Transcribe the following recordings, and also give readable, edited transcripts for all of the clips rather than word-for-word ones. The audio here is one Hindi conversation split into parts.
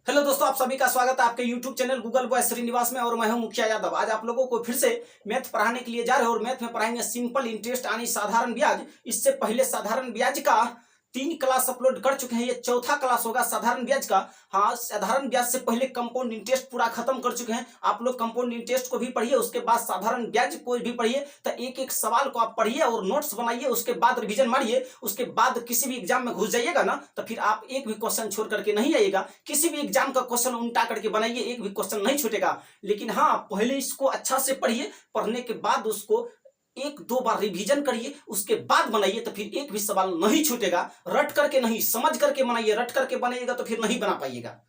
हेलो दोस्तों, आप सभी का स्वागत है आपके YouTube channel Google boy Srinivas में। और मैं हूं मुखिया यादव। आज आप लोगों को फिर से मैथ पढ़ाने के लिए जा रहे हैं और मैथ में पढ़ाएंगे सिंपल इंटरेस्ट यानी साधारण ब्याज। इससे पहले साधारण ब्याज का 3 क्लास अपलोड कर चुके हैं, ये चौथा क्लास होगा साधारण ब्याज का। हाँ, साधारण ब्याज से पहले कंपाउंड इंटरेस्ट पूरा खत्म कर चुके हैं। आप लोग कंपाउंड इंटरेस्ट को भी पढ़िए, उसके बाद साधारण ब्याज को भी पढ़िए। तो एक एक सवाल को आप पढ़िए और नोट्स बनाइए, उसके बाद रिवीजन मारिए। उसके बाद किसी भी एग्जाम में घुस जाइएगा ना, तो फिर आप एक भी क्वेश्चन छोड़ करके नहीं आइएगा। किसी भी एग्जाम का क्वेश्चन उल्टा करके बनाइए, एक भी क्वेश्चन नहीं छूटेगा। लेकिन हाँ, पहले इसको अच्छा से पढ़िए, पढ़ने के बाद उसको 1-2 बार रिवीजन करिए, उसके बाद बनाइए, तो फिर एक भी सवाल नहीं छूटेगा। रट करके नहीं, समझ करके बनाइए। रट करके बनाइएगा तो फिर नहीं बना पाइएगा।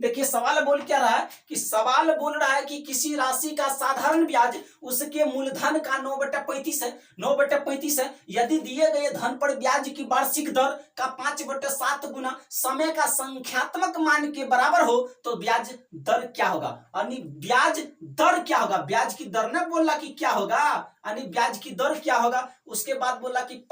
देखिए सवाल बोल क्या रहा है कि सवाल बोल रहा है कि किसी राशि का साधारण ब्याज उसके मूलधन का 9/35 है। 9/35 है। यदि दिए गए धन पर ब्याज की वार्षिक दर का 5/7 गुना समय का संख्यात्मक मान के बराबर हो तो ब्याज दर क्या होगा। यानी ब्याज दर क्या होगा, ब्याज की दर ने बोला कि क्या होगा, यानी ब्याज की दर क्या होगा। उसके बाद बोला कि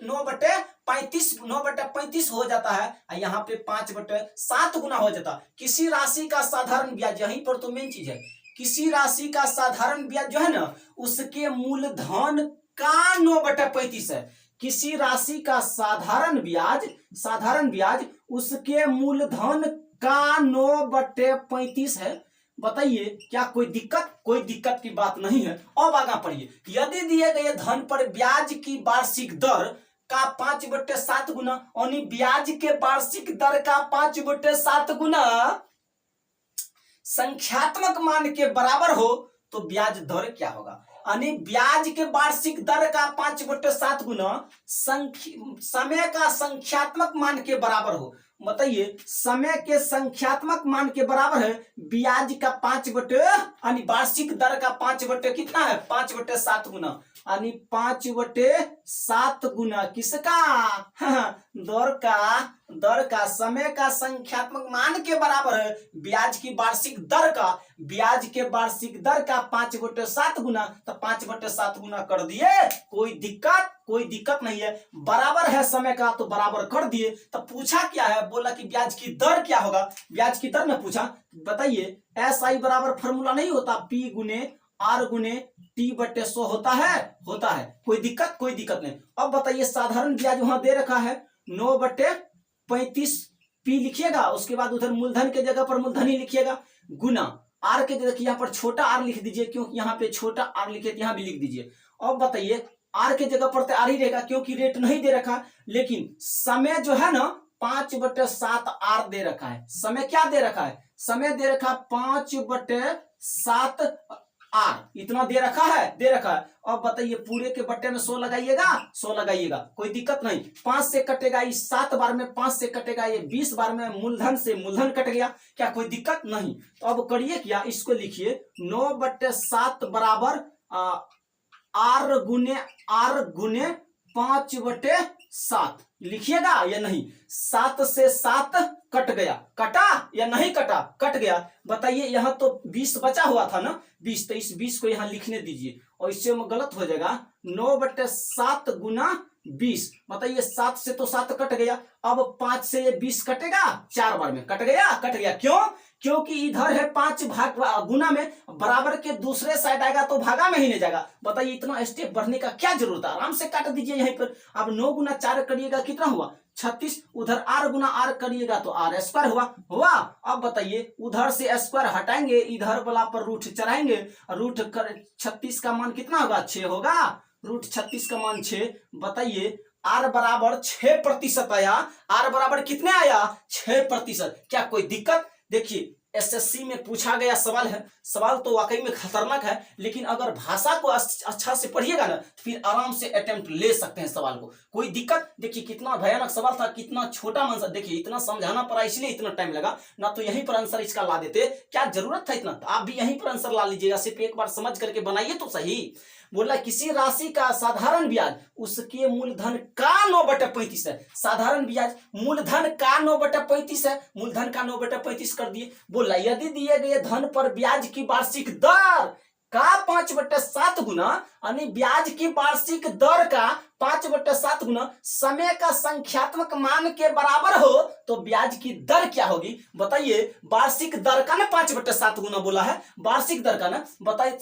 9/35 हो जाता है, यहाँ पे 5/7 गुना हो जाता। किसी राशि का साधारण ब्याज, यहीं पर तो मेन चीज है, किसी राशि का साधारण ब्याज जो है ना उसके मूलधन का 9/35 है। किसी राशि का साधारण ब्याज उसके मूलधन का 9/35 है। बताइए क्या कोई दिक्कत की बात नहीं है। अब आगे पढ़िए। यदि दिए गए धन पर ब्याज की वार्षिक दर का 5/7 गुना, यानी ब्याज के वार्षिक दर का 5/7 गुना संख्यात्मक मान के बराबर हो तो ब्याज दर क्या होगा। यानी ब्याज के वार्षिक दर का 5/7 गुना समय का संख्यात्मक मान के बराबर हो। बताइए समय के संख्यात्मक मान के बराबर है ब्याज का 5 यानी वार्षिक दर का 5 कितना है 5/7 गुना, यानी 5/7 गुना किसका दर का समय का संख्यात्मक मान के बराबर है ब्याज की वार्षिक दर का। ब्याज के वार्षिक दर का 5/7 गुना, तो 5/7 गुना कर दिए। कोई दिक्कत नहीं है। बराबर है समय का तो बराबर कर दिए। तो पूछा क्या है, बोला कि ब्याज की दर क्या होगा। ब्याज की दर में पूछा, बताइए SI बराबर फॉर्मूला नहीं होता, P गुने R गुने T/100 होता है। कोई दिक्कत नहीं। अब बताइए साधारण ब्याज वहां दे रखा है 9/35 P लिखिएगा, उसके बाद उधर मूलधन के जगह पर मूलधन ही लिखिएगा, गुना R के जगह यहाँ पर छोटा r लिख दीजिए, क्योंकि यहाँ पे छोटा r लिखे तो यहाँ भी लिख दीजिए। अब बताइए R के जगह पर तो R ही रहेगा क्योंकि रेट नहीं दे रखा, लेकिन समय जो है ना 5/7 R दे रखा है। समय क्या दे रखा है, समय दे रखा 5/7 R, इतना दे रखा है। अब बताइए पूरे के बट्टे में 100 लगाइएगा, कोई दिक्कत नहीं। 5 से कटेगा ये 7 बार में, 5 से कटेगा ये 20 बार में, मूलधन से मूलधन कट गया, क्या कोई दिक्कत नहीं। तो अब करिए क्या, इसको लिखिए 9/7 बराबर R गुने 5/7 लिखिएगा या नहीं। 7 से 7 कट गया, कटा या नहीं कटा, कट गया। बताइए यहाँ तो 20 बचा हुआ था ना, 20, तो इस 20 को यहाँ लिखने दीजिए और इससे गलत हो जाएगा। 9/7 गुना 20, बताइए 7 से तो 7 कट गया। अब 5 से ये 20 कटेगा, 4 बार में कट गया। क्योंकि इधर है 5 भाग गुना में, बराबर के दूसरे साइड आएगा तो भागा में ही नहीं जाएगा। बताइए इतना स्टेप बढ़ने का क्या जरूरत है, आराम से काट दीजिए यहीं पर। अब 9 गुना 4 करिएगा कितना हुआ 36, उधर R गुना R करिएगा तो R² हुआ। अब बताइए उधर से स्क्वायर हटाएंगे, इधर वाला पर रूट चढ़ाएंगे, रूट 36 का मान कितना होगा 6 होगा, रूट 36 का मान 6। बताइए R बराबर 6% आया, R बराबर कितने आया 6%। क्या कोई दिक्कत। देखिए SSC में पूछा गया सवाल है, सवाल तो वाकई में खतरनाक है, लेकिन अगर भाषा को अच्छा से पढ़िएगा ना तो फिर आराम से अटेम्प्ट ले सकते हैं सवाल को, कोई दिक्कत। देखिए कितना भयानक सवाल था, कितना छोटा आंसर। देखिए इतना समझाना पड़ा इसलिए इतना टाइम लगा, ना तो यहीं पर आंसर इसका ला देते, क्या जरूरत था इतना। तो आप भी यहीं पर आंसर ला लीजिएगा, सिर्फ एक बार समझ करके बनाइए तो सही। बोला किसी राशि का साधारण ब्याज उसके मूलधन का 9/35 है। साधारण ब्याज मूलधन का 9/35 है, मूलधन का 9/35 कर दिए। बोला यदि दिए गए धन पर ब्याज की वार्षिक दर का 5/7 गुना यानी ब्याज की वार्षिक दर का 5/7 गुना समय का संख्यात्मक मान के बराबर हो तो ब्याज की दर क्या होगी बताइए। वार्षिक दर का ना 5/7 गुना बोला है, वार्षिक दर का ना बताइए।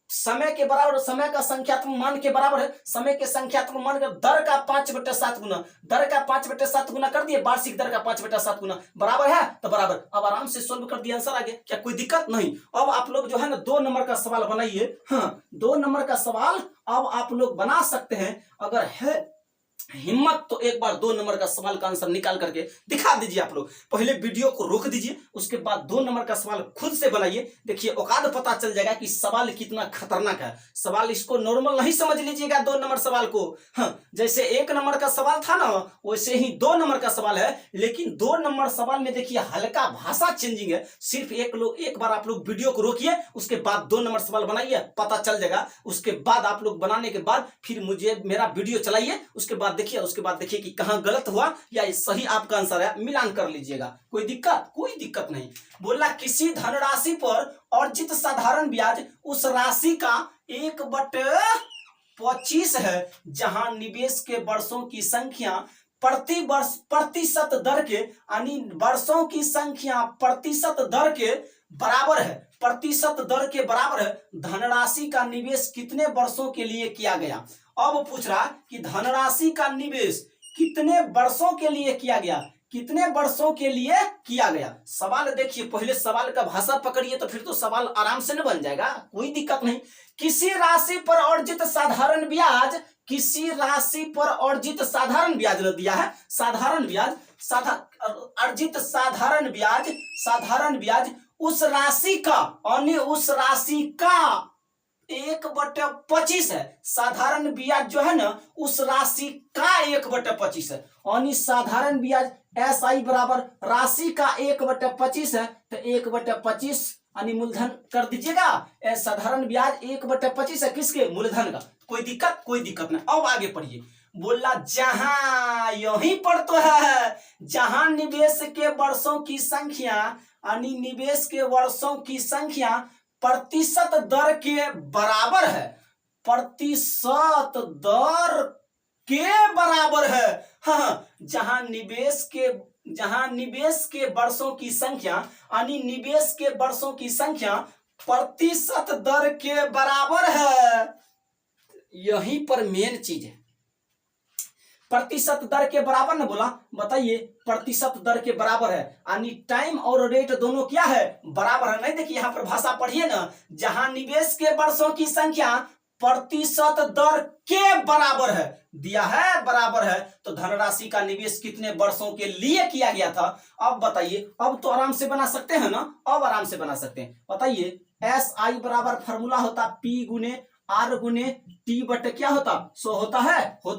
समय के बराबर, समय का संख्यात्मक मान के बराबर है, समय के संख्यात्मक मान का दर का 5/7 गुना, दर का 5/7 गुना कर दिए, वार्षिक दर का 5/7 गुना बराबर है तो बराबर। अब आराम से सोल्व कर दिया, आंसर आ गया, क्या कोई दिक्कत नहीं। अब आप लोग जो है ना 2 नंबर का सवाल बनाइए। हाँ 2 नंबर का सवाल अब आप लोग बना सकते हैं, अगर है हिम्मत तो एक बार 2 नंबर का सवाल का आंसर निकाल करके दिखा दीजिए। आप लोग पहले वीडियो को रोक दीजिए, उसके बाद 2 नंबर का सवाल खुद से बनाइए। देखिए औकात पता चल जाएगा कि सवाल कितना खतरनाक है। सवाल इसको नॉर्मल नहीं समझ लीजिएगा 2 नंबर सवाल को। हाँ जैसे 1 नंबर का सवाल था ना वैसे ही 2 नंबर का सवाल है, लेकिन 2 नंबर सवाल में देखिए हल्का भाषा चेंजिंग है। सिर्फ एक बार आप लोग वीडियो को रोकिए, उसके बाद 2 नंबर सवाल बनाइए, पता चल जाएगा। उसके बाद आप लोग बनाने के बाद फिर मुझे मेरा वीडियो चलाइए, उसके बाद देखिए, उसके बाद देखिए कि कहां गलत हुआ या सही आपका आंसर है, मिलान कर लीजिएगा। कोई दिक्कत नहीं। बोला किसी धनराशि पर अर्जित साधारण ब्याज उस राशि का 1/25 है जहां निवेश के वर्षों की संख्या प्रति वर्ष प्रतिशत दर के यानी वर्षों की संख्या प्रतिशत दर के बराबर है, प्रतिशत दर के बराबर है। धनराशि का निवेश कितने वर्षों के लिए किया गया। अब पूछ रहा कि धनराशि का निवेश कितने वर्षों के लिए किया गया, कितने वर्षों के लिए किया गया। सवाल देखिए, पहले सवाल का भाषा पकड़िए तो फिर तो सवाल आराम से न बन जाएगा, कोई दिक्कत नहीं। किसी राशि पर अर्जित साधारण ब्याज, किसी राशि पर अर्जित साधारण ब्याज दिया है, साधारण ब्याज, अर्जित साधारण ब्याज उस राशि का यानी उस राशि का 1/25 है। साधारण ब्याज जो है ना उस राशि का 1/25 है, यानी साधारण ब्याज SI बराबर राशि का 1/25 है तो 1/25 यानी मूलधन कर दीजिएगा। साधारण ब्याज 1/25 है किसके, मूलधन का। कोई दिक्कत नहीं। अब आगे पढ़िए। बोला जहां, यहीं पर तो है, जहां निवेश के वर्षों की संख्या यानी निवेश के वर्षों की संख्या प्रतिशत दर के बराबर है, प्रतिशत दर के बराबर है। हाँ जहां निवेश के वर्षों की संख्या यानी निवेश के वर्षों की संख्या प्रतिशत दर के बराबर है। यहीं पर मेन चीज है, प्रतिशत दर के बराबर ना बोला, बताइए प्रतिशत दर के बराबर है यानी टाइम और रेट दोनों क्या है, बराबर है। नहीं देखिए यहाँ पर भाषा पढ़िए ना, जहां निवेश के वर्षों की संख्या प्रतिशत दर के बराबर है, दिया है बराबर है, तो धनराशि का निवेश कितने वर्षों के लिए किया गया था। अब बताइए, अब तो आराम से बना सकते हैं ना, अब आराम से बना सकते हैं। बताइए SI बराबर फॉर्मूला होता P गुने R गुने T बटे क्या होता 100 होता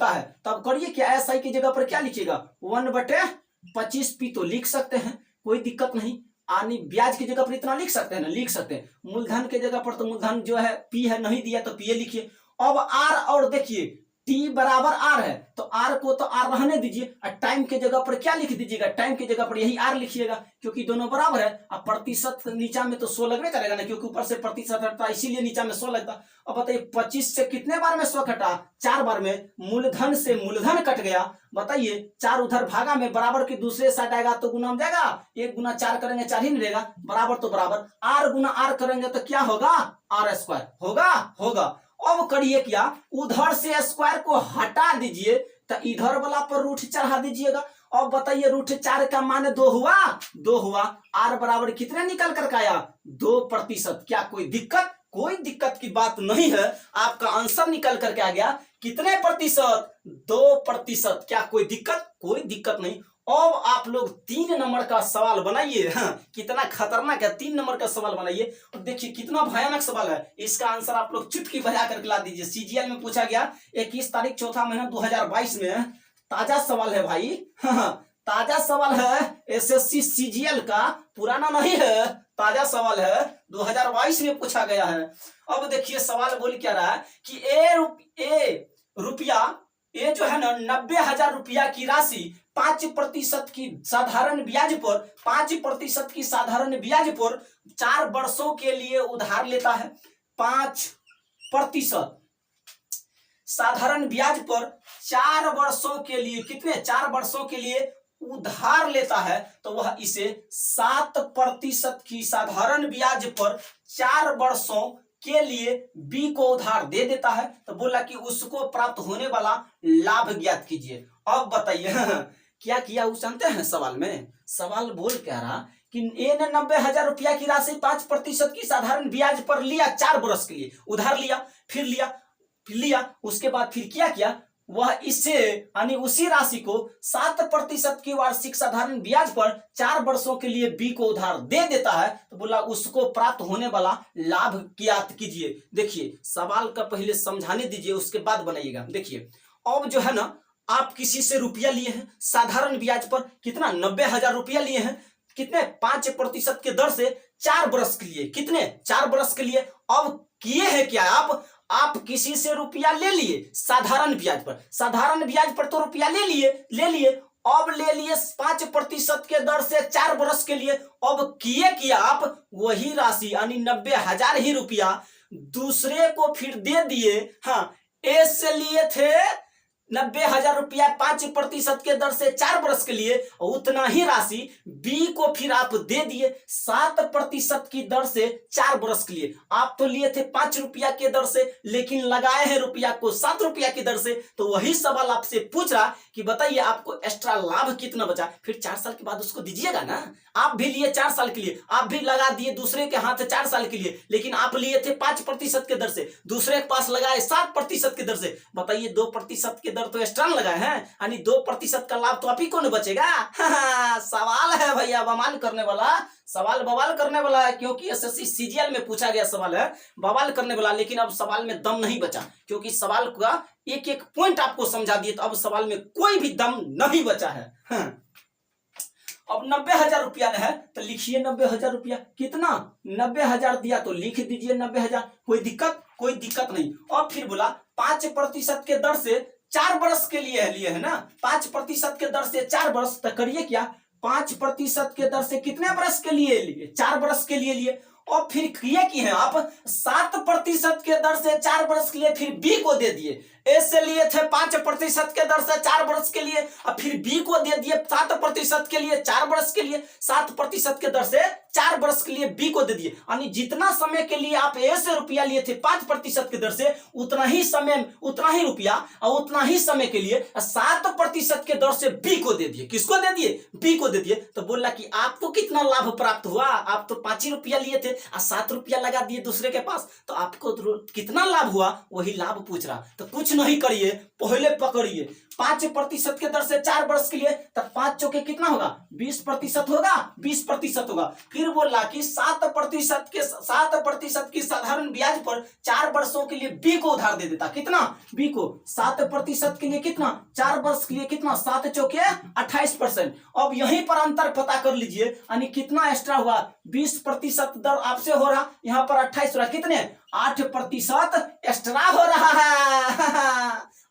है। तब करिए क्या, SI की जगह पर क्या लिखिएगा 1/25 P तो लिख सकते हैं, कोई दिक्कत नहीं। आनी ब्याज की जगह पर इतना लिख सकते हैं ना, लिख सकते हैं। मूलधन के जगह पर तो मूलधन जो है P है, नहीं दिया तो PA लिखिए। अब R और देखिए T बराबर R है तो R को तो R रहने दीजिए, और टाइम के जगह पर क्या लिख दीजिएगा, टाइम की जगह पर यही R लिखिएगा क्योंकि दोनों बराबर है। अब प्रतिशत नीचा में तो 100 लगने करेगा ना, क्योंकि ऊपर से प्रतिशत हटता इसीलिए नीचा में 100 लगता। अब बताइए 25 से कितने बार में 100 कटा, 4 बार में। मूलधन से मूलधन कट गया, बताइए 4 उधर भागा में, बराबर के दूसरे साइड आएगा तो गुना हो जाएगा, 1 गुना 4 करेंगे 4 ही नहीं रहेगा, बराबर तो बराबर। R गुना R करेंगे तो क्या होगा, R² होगा। अब करिए क्या, उधर से स्क्वायर को हटा दीजिए तो इधर वाला पर रूट चढ़ा दीजिएगा। अब बताइए रूट 4 का मान 2 हुआ। R बराबर कितने निकल कर आया 2%। क्या कोई दिक्कत की बात नहीं है, आपका आंसर निकल करके आ गया कितने प्रतिशत, 2%। क्या कोई दिक्कत नहीं। अब आप लोग 3 नंबर का सवाल बनाइए। हाँ कितना खतरनाक है, 3 नंबर का सवाल बनाइए और देखिए कितना भयानक सवाल है। इसका आंसर आप लोग चुटकी बजा करके ला दीजिए। CGL में पूछा गया 21 तारीख चौथा महीना 2022 में, ताजा सवाल है भाई। हाँ ताजा सवाल है, SSC CGL का, पुराना नहीं है, ताजा सवाल है, 2022 में पूछा गया है। अब देखिए सवाल बोल क्या रहा है कि ए जो है ना 90,000 रुपया की राशि 5% की साधारण ब्याज पर 5% की साधारण ब्याज पर 4 वर्षों के लिए उधार लेता है। 5%। साधारण ब्याज पर 4 वर्षों के लिए, कितने 4 वर्षों के लिए उधार लेता है तो वह इसे 7% की साधारण ब्याज पर 4 वर्षों के लिए बी को उधार दे देता है। तो बोला कि उसको प्राप्त होने वाला लाभ ज्ञात कीजिए। अब बताइए क्या किया वो जानते हैं सवाल में? सवाल बोल क्या रहा कि ए ने 90,000 रुपया की राशि 5% की साधारण ब्याज पर लिया, 4 वर्ष के लिए उधार लिया, फिर लिया, उसके बाद फिर क्या किया, वह इसे यानी उसी राशि को 7% की वार्षिक साधारण ब्याज पर 4 वर्षों के लिए बी को उधार दे देता है। तो बोला उसको प्राप्त होने वाला लाभ ज्ञात कीजिए। देखिए सवाल का पहले समझाने दीजिए, उसके बाद बनाइएगा। देखिए अब जो है ना, आप किसी से रुपया लिए हैं साधारण ब्याज पर, कितना 90,000 रुपया लिए हैं, कितने 5% के दर से 4 वर्ष के लिए, कितने 4 वर्ष के लिए। अब किए हैं क्या आप किसी से रुपया ले लिए साधारण ब्याज पर, साधारण ब्याज पर तो रुपया ले लिए अब ले लिए 5% के दर से 4 वर्ष के लिए। अब किया आप वही राशि यानी 90,000 ही रुपया दूसरे को फिर दे दिए। हाँ, ए से लिए थे 90,000 रुपया 5% के दर से 4 वर्ष के लिए, उतना ही राशि बी को फिर आप दे दिए 7% की दर से 4 वर्ष के लिए। आप तो लिए थे 5 रुपया के दर से, लेकिन लगाए हैं रुपया को 7 रुपया की दर से। तो वही सवाल आपसे पूछ रहा कि बताइए आपको एक्स्ट्रा लाभ कितना बचा। फिर 4 साल के बाद उसको दीजिएगा ना। आप भी लिए 4 साल के लिए, आप भी लगा दिए दूसरे के हाथ 4 साल के लिए, लेकिन आप लिए थे 5% के दर से, दूसरे के पास लगाए 7% की दर से। बताइए 2% के दर तो एक्स्ट्रा लगाए हैं, यानी 2% का लाभ तो आप ही को न बचेगा। सवाल है भैया बवाल करने वाला, सवाल बवाल करने वाला है, क्योंकि एसएससी सीजीएल में पूछा गया सवाल है बवाल करने वाला। लेकिन अब सवाल में दम नहीं बचा, क्योंकि सवाल का एक एक पॉइंट आपको समझा दिए, तो अब सवाल में कोई भी दम नहीं बचा है। अब 90,000 रुपया है तो लिखिए 90,000 रुपया, कितना 90,000 दिया तो लिख दीजिए 90,000, कोई दिक्कत नहीं। और फिर बोला 5% के दर से 4 वर्ष के लिए है ना, 5% के दर से 4 वर्ष। तो करिए क्या, 5% के दर से कितने वर्ष के लिए लिए, 4 वर्ष के लिए। और फिर किए हैं आप 7% के दर से 4 वर्ष के लिए फिर बी को दे दिए। ए से लिए थे 5% के दर से 4 वर्ष के लिए, और फिर बी को दे दिए 7% के लिए 4 वर्ष के लिए, 7% के दर से 4 वर्ष के लिए बी को दे दिए। यानी जितना समय के लिए आप ए से रुपया लिए थे 5% की दर से, उतना ही समय, उतना ही रुपया और उतना ही समय के लिए 7% के दर से बी को दे दिए। किसको दे दिए, बी को दे दिए। तो बोला कि आपको कितना लाभ प्राप्त हुआ, आप तो 5 ही रुपया लिए थे और 7 रुपया लगा दिए दूसरे के पास, तो आपको कितना लाभ हुआ, वही लाभ पूछ रहा। तो कुछ नहीं करिए, पहले पकड़िए 5% के दर से 4 वर्ष के लिए, तब 5 चौके कितना होगा, 20% होगा, 20% होगा। फिर बोला कि 7% की साधारण ब्याज पर 4 वर्षों के लिए बी को उधार दे देता। कितना, बी को 7% के लिए कितना, 4 वर्ष के लिए कितना, 7 चौके 28%। अब यहीं पर अंतर पता कर लीजिए, यानी कितना एक्स्ट्रा हुआ, 20% दर आपसे हो रहा, यहाँ पर 28 हो रहा, कितने 8% एक्स्ट्रा हो रहा है।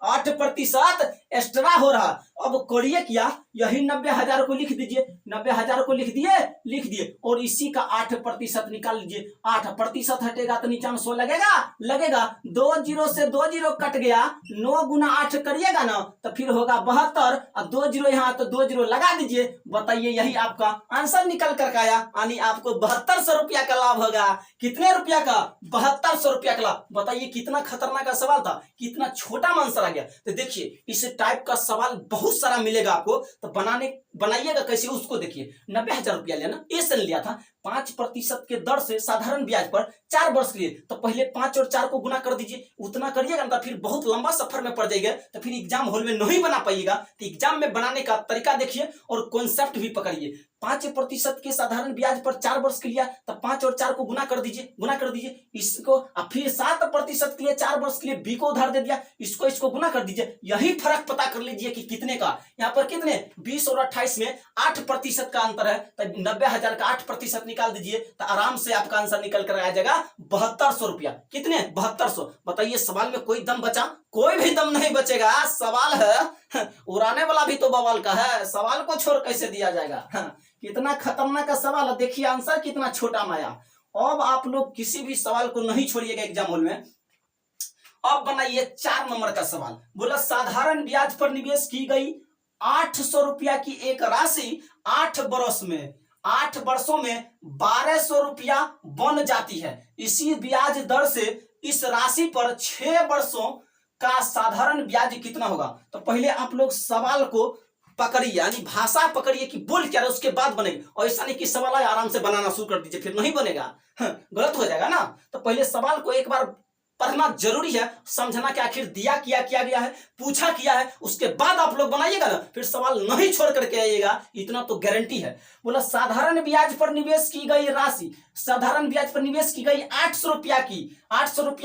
8% एक्स्ट्रा हो रहा। अब करिए क्या, यही 90,000 को लिख दीजिए, 90,000 को लिख दिए और इसी का 8% निकाल लीजिए। 8% हटेगा तो नीचे में 100 लगेगा 2 0 से 2 0 कट गया, 9 गुना 8 करिएगा ना तो फिर होगा 72, और 2 0 यहाँ तो 2 0 लगा दीजिए। बताइए यही आपका आंसर निकल कर आया, यानी आपको 7200 रुपया का लाभ होगा। कितने रुपया का, 7200 रुपया का लाभ। बताइए कितना खतरनाक का सवाल था, कितना छोटा आंसर आ गया। तो देखिए इस टाइप का सवाल बहुत सारा मिलेगा आपको, तो बनाइएगा कैसे उसको देखिए। 90,000 रुपया लेना, ए से लिया था 5% के दर से साधारण ब्याज पर 4 वर्ष के लिए, तो पहले 5 और 4 को गुना कर दीजिए, उतना करिएगा ना, फिर बहुत लंबा सफर में पड़ जाएगा, तो फिर एग्जाम हॉल में नहीं बना पाइएगा। तो एग्जाम में बनाने का तरीका देखिए और कॉन्सेप्ट भी पकड़िए। 5% के साधारण ब्याज पर 4 वर्ष के लिया, तो 5 और 4 को गुना कर दीजिए इसको, और फिर 7% के लिए 4 वर्ष के लिए बी को उधार दे दिया, इसको गुना कर दीजिए। यही फर्क पता कर लीजिए कि कितने का, यहाँ पर कितने 20 और 28 में 8% का अंतर है। तो 90,000 का 8% निकाल दीजिए, तो आराम से आपका आंसर निकल कर आ जाएगा 7200 रुपया। कितने, 7200। बताइए सवाल में कोई दम बचा, कोई भी दम नहीं बचेगा। सवाल है उड़ाने वाला भी तो बवाल का है, सवाल को छोड़ कैसे दिया जाएगा। कितना खतरनाक का सवाल है, देखिए आंसर कितना छोटा माया। अब आप लोग किसी भी सवाल को नहीं छोड़िएगा एग्जाम हॉल में। अब बनाइए 4 नंबर का सवाल। बोला साधारण ब्याज पर निवेश की गई 800 रुपया की एक राशि 8 वर्षों में 1200 रुपया बन जाती है। इसी ब्याज दर से इस राशि पर 6 वर्षों का साधारण ब्याज कितना होगा? तो पहले आप लोग सवाल को पकड़िए, यानी भाषा पकड़िए कि बोल क्या रहे, उसके बाद बनेगा। और ऐसा नहीं कि सवाल है आराम से बनाना शुरू कर दीजिए फिर नहीं बनेगा, गलत हो जाएगा ना। तो पहले सवाल को एक बार पढ़ना जरूरी है, समझना कि आखिर दिया किया गया है, पूछा किया है, उसके बाद आप लोग बनाइएगा ना, फिर सवाल नहीं छोड़ करके आइएगा, इतना तो गारंटी है। बोला साधारण ब्याज पर निवेश की गई राशि, साधारण ब्याज पर निवेश की गई 800 रुपया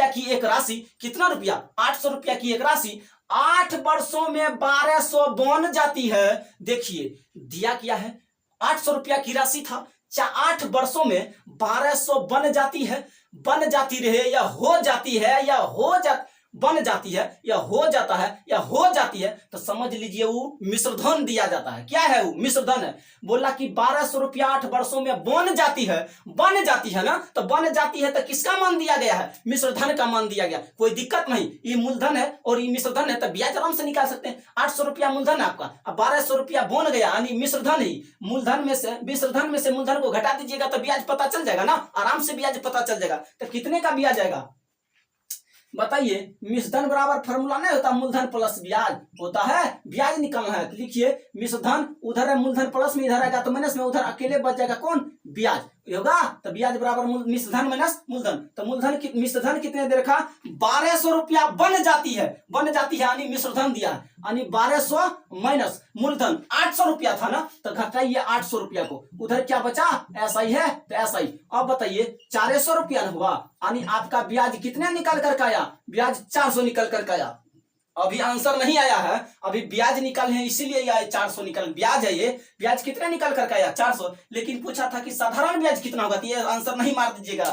की एक राशि, कितना रुपया? 800 रुपया की एक राशि 8 वर्षों में 1200 बन जाती है। देखिए दिया क्या है, 800 रुपया की राशि था, 8 वर्षों में 1200 बन जाती है, बन जाती रहे या हो जाती है या बन जाती है या हो जाता है या हो जाती है, तो समझ लीजिए वो मिश्रधन दिया जाता है। क्या है वो? मिश्रधन है। बोला कि 1200 रुपया 8 वर्षों में बन जाती है ना, तो बन जाती है तो किसका मान दिया गया है? मिश्रधन का मान दिया गया। कोई दिक्कत नहीं, ये मूलधन है और ये मिश्रधन है, तो ब्याज आराम से निकाल सकते हैं। 800 रुपया मूलधन है आपका, अब 1200 रुपया बन गया, यानी मिश्रधन ही। मूलधन में से मूलधन को घटा दीजिएगा तो ब्याज पता चल जाएगा ना, आराम से ब्याज पता चल जाएगा। तो कितने का ब्याज आएगा बताइए? मिश्रधन बराबर फॉर्मूला नहीं होता, मूलधन प्लस ब्याज होता है, ब्याज निकालना है। तो लिखिए मिश्रधन उधर है, मूलधन प्लस में इधर आएगा तो माइनस में, उधर अकेले बच जाएगा कौन? ब्याज होगा। तो ब्याज बराबर मिश्रधन माइनस मूलधन। तो मिश्रधन कितने दे रखा? 1200 रुपया बन जाती है यानी मिश्रधन दिया है, यानी 1200 माइनस मूलधन 800 रुपया था ना, तो घटाइए 800 रुपया को, उधर क्या बचा? ऐसा ही है तो ऐसा ही। अब बताइए 400 रुपया न हुआ, यानी आपका ब्याज कितने निकल कर आया? ब्याज 400 निकल कर आया। अभी आंसर नहीं आया है, अभी ब्याज निकल है इसीलिए यह 400 निकल, ब्याज है ये। ब्याज कितने निकल कर आया? 400। लेकिन पूछा था कि साधारण ब्याज कितना होगा, तो ये आंसर नहीं मार दीजिएगा।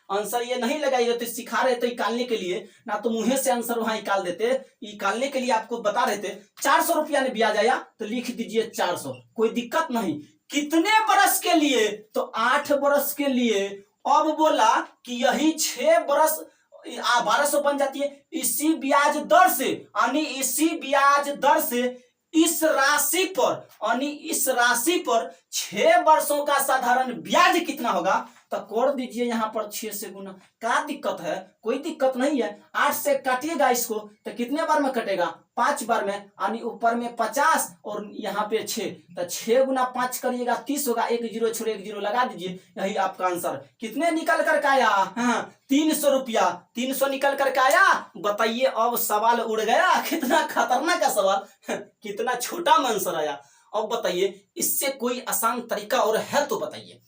आंसर ये नहीं लगाइएगा, तो सिखा रहे थे निकालने के लिए ना, तो मुंह से आंसर वहां निकाल देते, निकालने के लिए आपको बता रहे थे। 400 रुपया ने ब्याज आया तो लिख दीजिए 400, कोई दिक्कत नहीं। कितने बरस के लिए? तो 8 वर्ष के लिए। अब बोला कि यही 6 वर्ष 1200 बन जाती है। इसी ब्याज दर से इस राशि पर 6 वर्षों का साधारण ब्याज कितना होगा? तो कर दीजिए यहाँ पर 6 से गुना। क्या दिक्कत है? कोई दिक्कत नहीं है। 8 से काटिएगा इसको तो कितने बार में कटेगा? 5 बार में, यानी ऊपर में 50 और यहाँ पे 6, तो 6 गुना 5 करिएगा 30 होगा। 1 0 छोड़े 1 0 लगा दीजिए, यही आपका आंसर। कितने निकल कर आया? 300 रुपया, 300 निकल कर आया। बताइए अब सवाल उड़ गया। कितना खतरनाक का सवाल, कितना छोटा आंसर आया। अब बताइए इससे कोई आसान तरीका और है तो बताइए।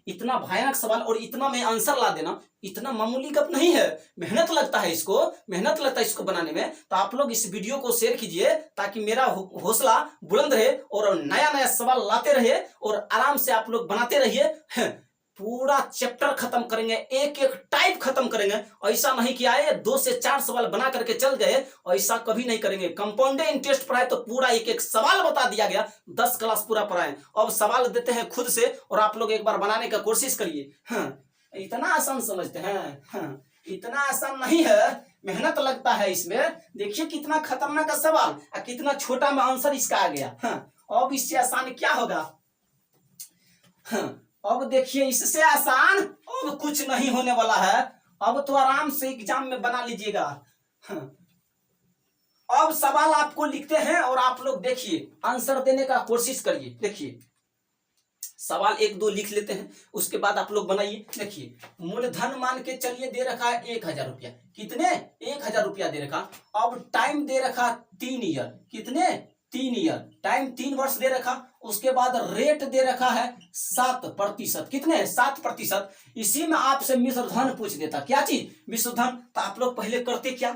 इतना भयानक सवाल और इतना में आंसर ला देना इतना मामूली गप नहीं है। मेहनत लगता है इसको बनाने में। तो आप लोग इस वीडियो को शेयर कीजिए ताकि मेरा हौसला बुलंद रहे और नया सवाल लाते रहे और आराम से आप लोग बनाते रहिए। पूरा चैप्टर खत्म करेंगे, एक टाइप खत्म करेंगे। ऐसा नहीं कि आए 2 से 4 सवाल बना करके चल गए, ऐसा कभी नहीं करेंगे। कंपाउंडेड इंटरेस्ट पढ़ाए तो पूरा एक सवाल बता दिया गया, 10 क्लास पूरा पढ़ाए। अब सवाल देते हैं खुद से और आप लोग एक बार बनाने का कोशिश करिए। इतना आसान समझते हैं? इतना आसान नहीं है, मेहनत लगता है इसमें। देखिए कितना खतरनाक का सवाल और कितना छोटा में आंसर इसका आ गया। अब इससे आसान क्या होगा? अब देखिए इससे आसान अब कुछ नहीं होने वाला है। अब तो आराम से एग्जाम में बना लीजिएगा। अब सवाल आपको लिखते हैं और आप लोग देखिए आंसर देने का कोशिश करिए। देखिए सवाल 1 2 लिख लेते हैं, उसके बाद आप लोग बनाइए। देखिए मूलधन मान के चलिए दे रखा है 1000 रुपया। कितने? 1000 रुपया दे रखा। अब टाइम दे रखा 3 ईयर। कितने? 3 ईयर। टाइम 3 वर्ष दे रखा। उसके बाद रेट दे रखा है 7%। कितने? 7%। इसी में आपसे मिश्रधन पूछ देता। क्या चीज? मिश्रधन। तो आप लोग पहले करते क्या?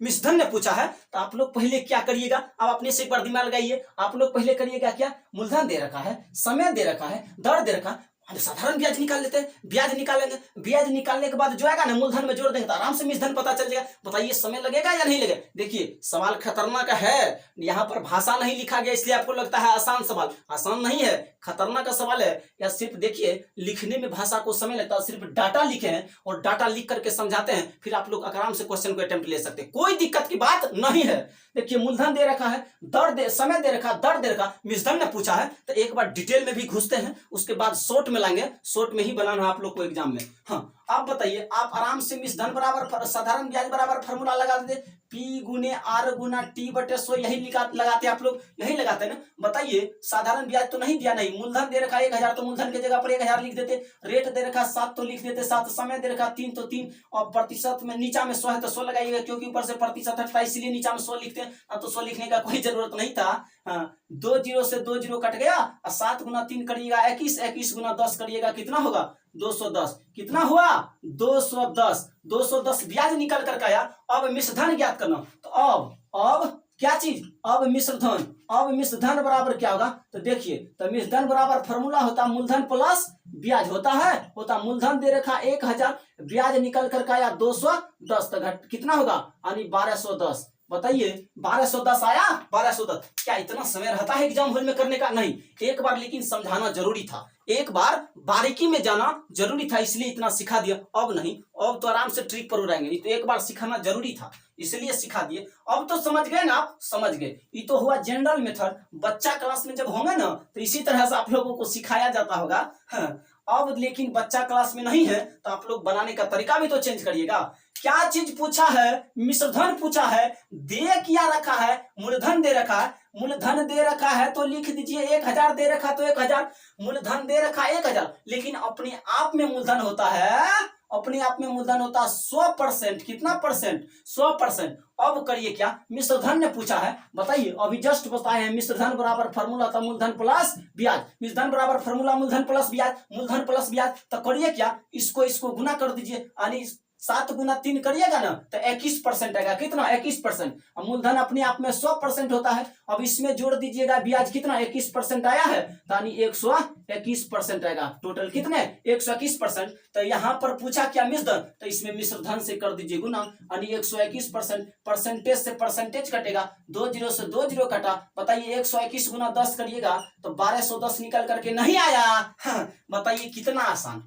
मिश्रधन ने पूछा है तो आप लोग पहले क्या करिएगा? अब अपने से एक बार दिमाग लगाइए। आप लोग पहले करिएगा क्या? मूलधन दे रखा है, समय दे रखा है, दर दे रखा, हम साधारण ब्याज निकाल लेते हैं, ब्याज निकालेंगे, ब्याज निकालने के बाद जो आएगा ना मूलधन में जोड़ देंगे तो आराम से मिश्रधन पता चल जाएगा। बताइए समय लगेगा या नहीं लगेगा? देखिए सवाल खतरनाक है, यहाँ पर भाषा नहीं लिखा गया इसलिए आपको लगता है आसान सवाल, आसान नहीं है, खतरनाक का सवाल है। या सिर्फ देखिए लिखने में भाषा को समय लगता है, सिर्फ डाटा लिखे हैं और डाटा लिख करके समझाते हैं, फिर आप लोग आराम से क्वेश्चन को अटेम्प्ट ले सकते हैं, कोई दिक्कत की बात नहीं है। देखिए मूलधन दे रखा है, दर दे, समय दे रखा, दर दे रखा, मिश्रधन ने पूछा है, तो एक बार डिटेल में भी घुसते हैं, उसके बाद शॉर्ट में लाएंगे, शॉर्ट में ही बनाना आप लोग को एग्जाम में। हाँ आप बताइए, आप आराम से मिश्रधन बराबर साधारण ब्याज बराबर फॉर्मूला लगा देते, P गुने R गुना T बटे 100, यही लगाते आप लोग, यही लगाते हैं ना। बताइए साधारण ब्याज तो नहीं दिया, नहीं, मूलधन दे रखा 1000 तो मूलधन की जगह पर 1000 लिख देते, रेट दे रखा 7 तो लिख देते 7, समय दे रखा 3 तो 3, और प्रतिशत में नीचा में 100 है तो 100 लगाइएगा, क्योंकि ऊपर से प्रतिशत हटता है इसलिए नीचा में 100 लिखते हैं, तो 100 लिखने का कोई जरूरत नहीं था। हाँ 2 जीरो से 2 जीरो कट गया, और 7 गुना 3 करिएगा 21, 21 गुना 10 करिएगा कितना होगा 210, कितना हुआ 210, 210 ब्याज निकल करके आया। अब मिश्रधन ज्ञात करना, तो अब क्या चीज, अब मिश्रधन, अब मिश्रधन बराबर क्या होगा, तो देखिए तो मिश्रधन बराबर फॉर्मूला होता मूलधन प्लस ब्याज होता है, मूलधन दे रखा 1000, ब्याज निकल करके आया 210, तो घट कितना होगा यानी 1210। बताइए 1210 आया, 1210। क्या इतना समय रहता है एग्जाम हॉल में करने का? नहीं, एक बार लेकिन समझाना जरूरी था, एक बार बारीकी में जाना जरूरी था, इसलिए इतना सिखा दिया। अब नहीं, अब तो आराम से ट्रिक पर उड़ाएंगे, तो एक बार सिखाना जरूरी था इसलिए सिखा दिए। अब तो समझ गए ना आप, समझ गए, ये तो हुआ जनरल मेथड। बच्चा क्लास में जब होंगे ना तो इसी तरह से आप लोगों को सिखाया जाता होगा। हाँ, अब लेकिन बच्चा क्लास में नहीं है तो आप लोग बनाने का तरीका भी तो चेंज करिएगा। क्या चीज पूछा है? मिश्रधन पूछा है, दे क्या रखा है? मूलधन दे रखा है, मूलधन दे रखा है तो लिख दीजिए 1000 दे रखा तो 1000, मूलधन दे रखा 1000, लेकिन अपने आप में मूलधन होता है, अपने आप में मूलधन होता है 100%, कितना परसेंट? 100%। अब करिए क्या, मिश्रधन ने पूछा है, बताइए अभी जस्ट बताए हैं मिश्रधन बराबर फॉर्मूला था मूलधन प्लस ब्याज, मिश्रधन बराबर फॉर्मूला मूलधन प्लस ब्याज, मूलधन प्लस ब्याज, तो करिए क्या, इसको गुना कर दीजिए, यानी 7 गुना 3 करिएगा ना तो 21% आएगा, कितना 21%। मूलधन अपने आप में 100% होता है, अब इसमें जोड़ दीजिएगा ब्याज, कितना 21% आया है, यानी 121% आएगा, टोटल कितने 121%। तो यहाँ पर पूछा क्या मिश्रधन, तो इसमें मिश्रधन से कर दीजिए गुना, यानी 121%, परसेंटेज से परसेंटेज कटेगा, 2 जीरो से 2 जीरो कटा। बताइए 121 गुना 10 करिएगा तो 1210 निकल करके नहीं आया। हाँ, बताइए कितना आसान,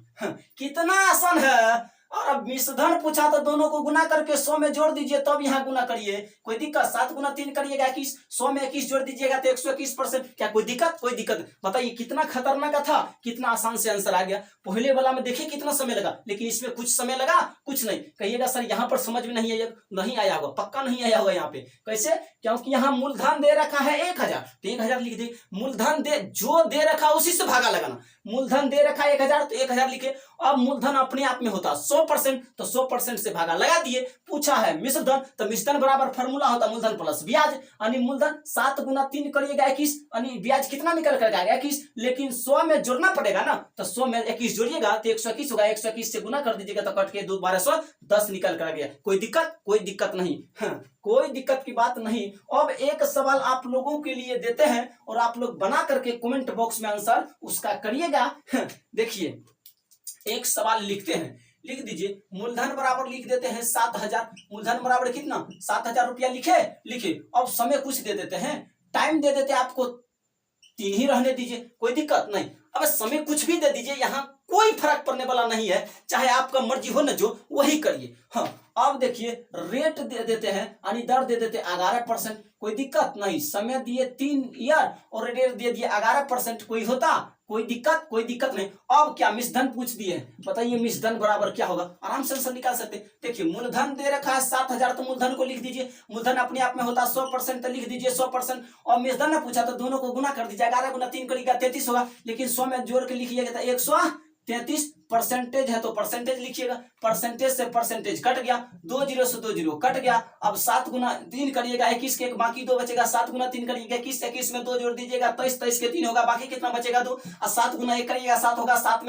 कितना आसान है। और अब मिश्रधन पूछा तो दोनों को गुना करके 100 में जोड़ दीजिए, तब यहाँ गुना करिए, कोई दिक्कत? 7 गुना 3 करिएगा 21, 100 में 21 जोड़ दीजिएगा तो 121%, क्या कोई दिक्कत? कोई दिक्कत। बताइए कितना खतरनाक था, कितना आसान से आंसर आ गया। पहले वाला में देखिए कितना समय लगा, लेकिन इसमें कुछ समय लगा, कुछ नहीं। कहिएगा सर यहाँ पर समझ में नहीं आया, नहीं आया होगा, पक्का नहीं आया होगा यहाँ पे। कैसे? क्योंकि यहाँ मूलधन दे रखा है 1000, तो 1000 लिख दे, मूलधन दे जो दे रखा उसी से भागा लगाना, मूलधन दे रखा 1000 तो 1000 लिखे। अब मूलधन अपने आप में होता 100%, तो 100% से भागा लगा दिए। पूछा है मिश्रधन, तो मिश्रधन बराबर फॉर्मूला होता मूलधन प्लस ब्याज, यानी मूलधन 7 गुना 3 करिएगा 21, यानी ब्याज कितना निकल कर आएगा 21, लेकिन 100 में जोड़ना पड़ेगा ना, तो 100 में 21 जोड़िएगा तो 121 होगा, 121 से गुना कर दीजिएगा तो कट के 1210 निकल कर गया। कोई दिक्कत? कोई दिक्कत नहीं, कोई दिक्कत की बात नहीं। अब एक सवाल आप लोगों के लिए देते हैं और आप लोग बना करके कमेंट बॉक्स में आंसर उसका करिएगा। देखिए एक सवाल लिखते हैं, लिख दीजिए मूलधन बराबर लिख देते हैं 7000, मूलधन बराबर कितना 7000 रुपया लिखे। अब समय कुछ दे देते हैं, टाइम दे देते आपको 3 ही रहने दीजिए, कोई दिक्कत नहीं। अब समय कुछ भी दे दीजिए, यहाँ कोई फर्क पड़ने वाला नहीं है, चाहे आपका मर्जी हो ना जो वही करिए। हाँ अब देखिए रेट दे देते हैं, यानी दर दे देते 11%, कोई दिक्कत नहीं। समय दिए 3 ईयर और रेट दे दिए 11%, कोई होता? कोई दिक्कत? कोई दिक्कत नहीं। अब क्या मिश्रधन पूछ दिए, बताइए मिश्रधन बराबर क्या होगा, आराम से आंसर निकाल सकते। देखिए मूलधन दे रखा है 7000, तो मूलधन को लिख दीजिए, मूलधन अपने आप में होता 100%, तो लिख दीजिए 100%। और मिश्रधन ने पूछा तो दोनों को गुना कर दीजिए, 11 गुना 3 करिएगा 33 होगा, लेकिन 100 में जोड़ के लिखिएगा तो 133 परसेंटेज है तो परसेंटेज लिखिएगा, परसेंटेज से परसेंटेज कट गया, 2 जीरो से 2 जीरो कट गया। अब 7 गुना 3 करिएगा 21 के, बाकी 2 बचेगा, 7 गुना 3 करिएगा 21, 21 में 2 जोड़ दीजिएगा 23, 23 के 3 होगा, बाकी कितना बचेगा 2, और 7 गुना 1 करिएगा 7 होगा, 7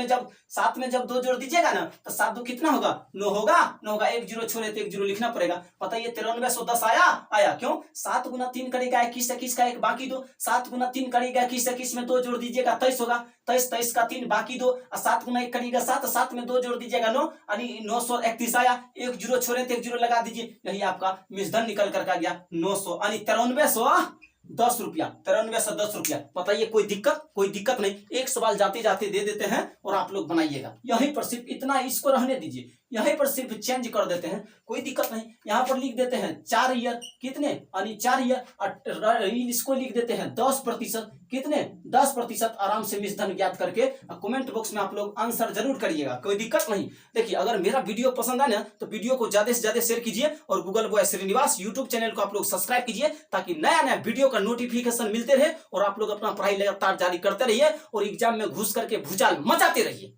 में जब 2 जोड़ दीजिएगा ना तो 7 2 कितना होगा 9 होगा, 9 होगा, 1 जीरो छोड़े तो 1 जीरो लिखना पड़ेगा। बताइए 9310 आया क्यों, 7 गुना 3 करेगा 21, 21 का 1 बाकी 2, 7 गुना 3 करेगा 21, 21 में 2 जोड़ दीजिएगा 23 होगा, 23, 23 का 3 बाकी 2, और 7 गुना 1 करिएगा 7, 7 में 2 जोड़ दीजिएगा 9, यानी 931 आया, 1 जीरो छोड़े तो 1 जीरो लगा दीजिए, यही आपका मिश्रण निकल कर आ गया 900, यानी 9310 रुपया, 9310 रुपया। बताइए कोई दिक्कत नहीं, एक सवाल जाते जाते दे देते हैं और आप लोग बनाइएगा, यहीं पर सिर्फ इतना, इसको रहने दीजिए, यहीं पर सिर्फ चेंज कर देते हैं, कोई दिक्कत नहीं। यहाँ पर लिख देते हैं 4 ईयर कितने, यानी 4 ईयर, इसको लिख देते हैं 10% कितने, 10%। आराम से मिश्रण ज्ञात करके कमेंट बॉक्स में आप लोग आंसर जरूर करिएगा, कोई दिक्कत नहीं। देखिए अगर मेरा वीडियो पसंद आए ना तो वीडियो को ज्यादा से ज्यादा शेयर कीजिए, और Google boy Srinivas YouTube channel को आप लोग सब्सक्राइब कीजिए, ताकि नया नया वीडियो का नोटिफिकेशन मिलते रहे और आप लोग अपना पढ़ाई लगातार जारी करते रहिए और एग्जाम में घुस करके भूचाल मचाते रहिए।